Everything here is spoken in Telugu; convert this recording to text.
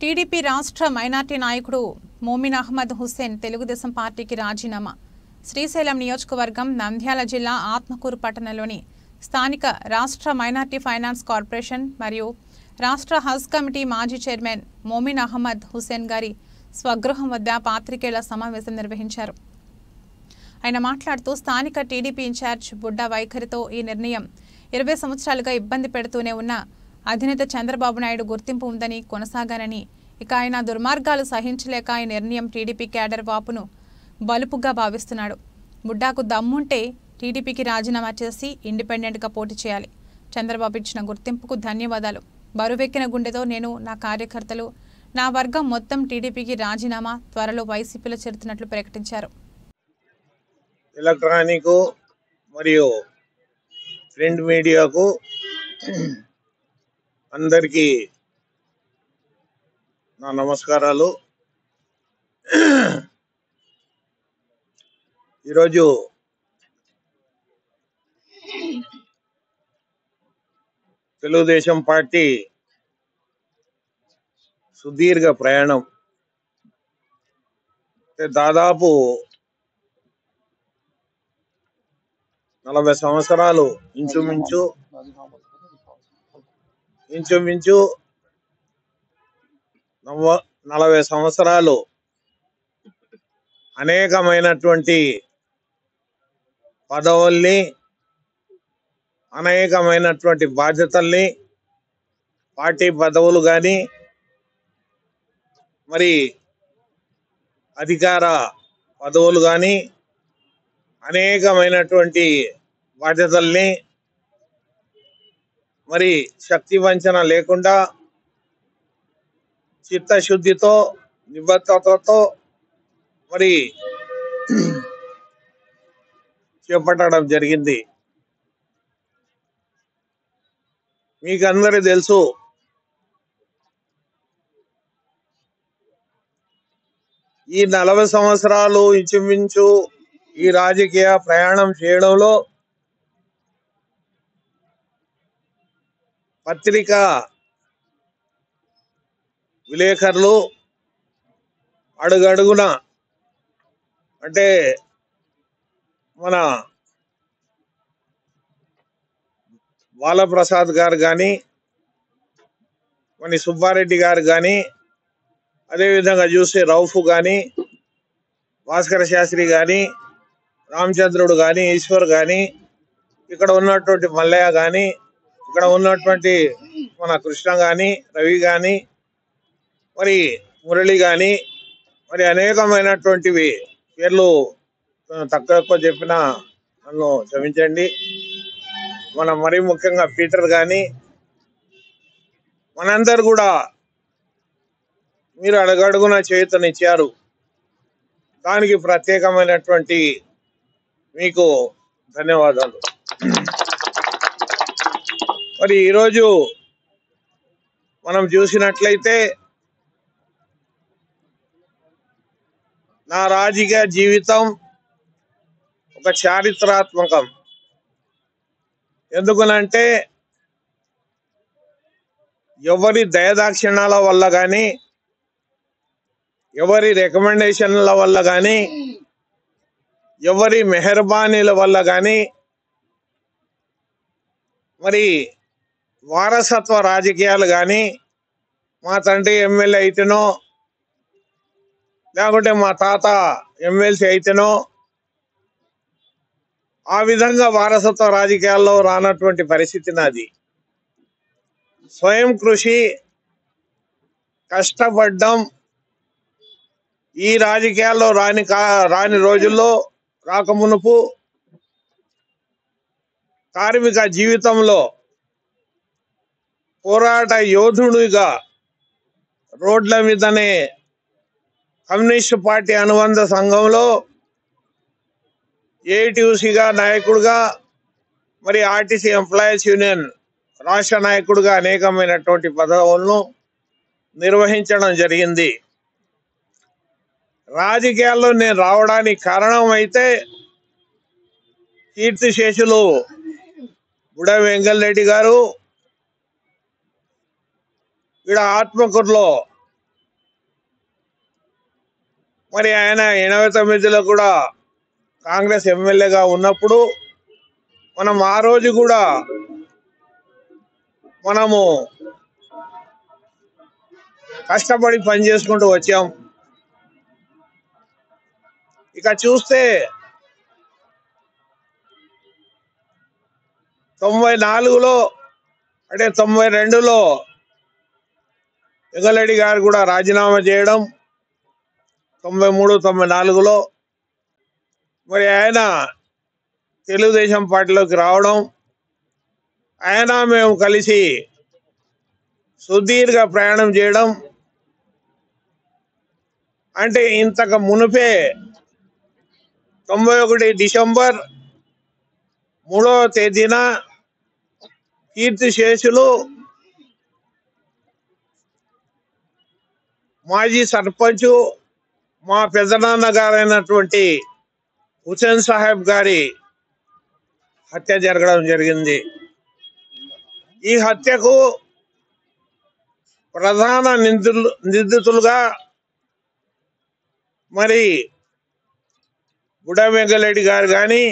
టీడీపీ రాష్ట్ర మైనార్టీ నాయకుడు మోమిన్ అహ్మద్ హుస్సేన్ తెలుగుదేశం పార్టీకి రాజీనామా. శ్రీశైలం నియోజకవర్గం నంద్యాల జిల్లా ఆత్మకూరు పట్టణంలోని స్థానిక రాష్ట్ర మైనార్టీ ఫైనాన్స్ కార్పొరేషన్ మరియు రాష్ట్ర హజ్ కమిటీ మాజీ చైర్మన్ మోమిన్ అహ్మద్ హుస్సేన్ గారి స్వగృహం వద్ద పాత్రికేయుల సమావేశం నిర్వహించారు. ఆయన మాట్లాడుతూ స్థానిక టీడీపీ ఇన్ఛార్జ్ బుడ్డా వైఖరితో ఈ నిర్ణయం 20 సంవత్సరాలుగా ఇబ్బంది పెడుతూనే ఉన్న అధినేత చంద్రబాబు నాయుడు గుర్తింపు ఉందని కొనసాగానని, ఇక ఆయన దుర్మార్గాలు సహించలేక ఈ నిర్ణయం టీడీపీ క్యాడర్ వాపును బలుపుగా భావిస్తున్నాడు. బుడ్డాకు దమ్ముంటే టీడీపీకి రాజీనామా చేసి ఇండిపెండెంట్గా పోటీ చేయాలి. చంద్రబాబు ఇచ్చిన గుర్తింపుకు ధన్యవాదాలు. బరువెక్కిన గుండెతో నేను, నా కార్యకర్తలు, నా వర్గం మొత్తం టీడీపీకి రాజీనామా త్వరలో వైసీపీలో చేరుతున్నట్లు ప్రకటించారు. ఎలక్ట్రానిక్ మరియు ప్రింట్ మీడియాకు అందరికీ నా నమస్కారాలు. ఈరోజు తెలుగుదేశం పార్టీ సుదీర్ఘ ప్రయాణం దాదాపు 40 సంవత్సరాలు ఇంచుమించు 40 సంవత్సరాలు అనేకమైనటువంటి పదవుల్ని, అనేకమైనటువంటి బాధ్యతల్ని, పార్టీ పదవులు కానీ మరి అధికార పదవులు కానీ అనేకమైనటువంటి బాధ్యతల్ని మరి శక్తి వంచన లేకుండా చిత్తశుద్ధితో నిబద్ధతతో మరి చేపట్టడం జరిగింది. మీకు అందరికీ తెలుసు, ఈ 40 సంవత్సరాలు ఇంచుమించు ఈ రాజకీయ ప్రయాణం చేయడంలో పత్రికా విలేకరులు అడుగడుగున అంటే మన బాలప్రసాద్ గారు కానీ, మన సుబ్బారెడ్డి గారు కానీ, అదేవిధంగా చూస్తే రౌఫ్ కానీ, భాస్కర శాస్త్రి కానీ, రామచంద్రుడు కానీ, ఈశ్వర్ కానీ, ఇక్కడ ఉన్నటువంటి మల్లయ్య కానీ, ఇక్కడ ఉన్నటువంటి మన కృష్ణ కానీ, రవి కానీ, మరి మురళి కానీ, మరి అనేకమైనటువంటివి పేర్లు తక్కువ చెప్పినా నన్ను క్షమించండి. మరీ ముఖ్యంగా పీటర్ కానీ, మనందరూ కూడా మీరు అడుగడుగున చేయూతనిచ్చారు. దానికి ప్రత్యేకమైనటువంటి మీకు ధన్యవాదాలు. మరి ఈరోజు మనం చూసినట్లయితే నా రాజకీయ జీవితం ఒక చారిత్రాత్మకం. ఎందుకనంటే ఎవరి దయదాక్షిణ్యాల వల్ల కానీ, ఎవరి రికమెండేషన్ల వల్ల కానీ, ఎవరి మెహర్బానీల వల్ల కానీ మరి వారసత్వ రాజకీయాలు కానీ, మా తండ్రి ఎమ్మెల్యే అయితేనో లేకుంటే మా తాత ఎమ్మెల్సీ అయితేనో ఆ విధంగా వారసత్వ రాజకీయాల్లో రానటువంటి పరిస్థితి నాది. స్వయం కృషి, కష్టపడ్డం. ఈ రాజకీయాల్లో రాని రోజుల్లో రాకమునుపు కార్మిక జీవితంలో పోరాట యోధుడిగా రోడ్ల మీదనే కమ్యూనిస్టు పార్టీ అనుబంధ సంఘంలో ఏటీయూసీగా నాయకుడిగా, మరి ఆర్టీసీ ఎంప్లాయీస్ యూనియన్ రాష్ట్ర నాయకుడిగా అనేకమైనటువంటి పదవులను నిర్వహించడం జరిగింది. రాజకీయాల్లో నేను రావడానికి కారణం అయితే కీర్తిశేషులు బుడా వెంగళరెడ్డి గారు, ఇక్కడ ఆత్మకూరులో మరి ఆయన 89లో కూడా కాంగ్రెస్ ఎమ్మెల్యేగా ఉన్నప్పుడు మనం ఆ రోజు కూడా మనము కష్టపడి పని చేసుకుంటూ వచ్చాం. ఇక చూస్తే 94లో అంటే 92లో వెంగళరెడ్డి గారు కూడా రాజీనామా చేయడం, 93, 94లో మరి ఆయన తెలుగుదేశం పార్టీలోకి రావడం, ఆయన మేము కలిసి సుదీర్ఘ ప్రయాణం చేయడం. అంటే ఇంతకు మునుపే 91 డిసెంబర్ 3వ తేదీన కీర్తిశేషులు మాజీ సర్పంచ్ మా పెద్దనాన్న గారైనటువంటి హుసేన్ సాహెబ్ గారి హత్య జరగడం జరిగింది. ఈ హత్యకు ప్రధాన నిందితులుగా మరి బుడ్డా వెంకరెడ్డి గారు కానీ,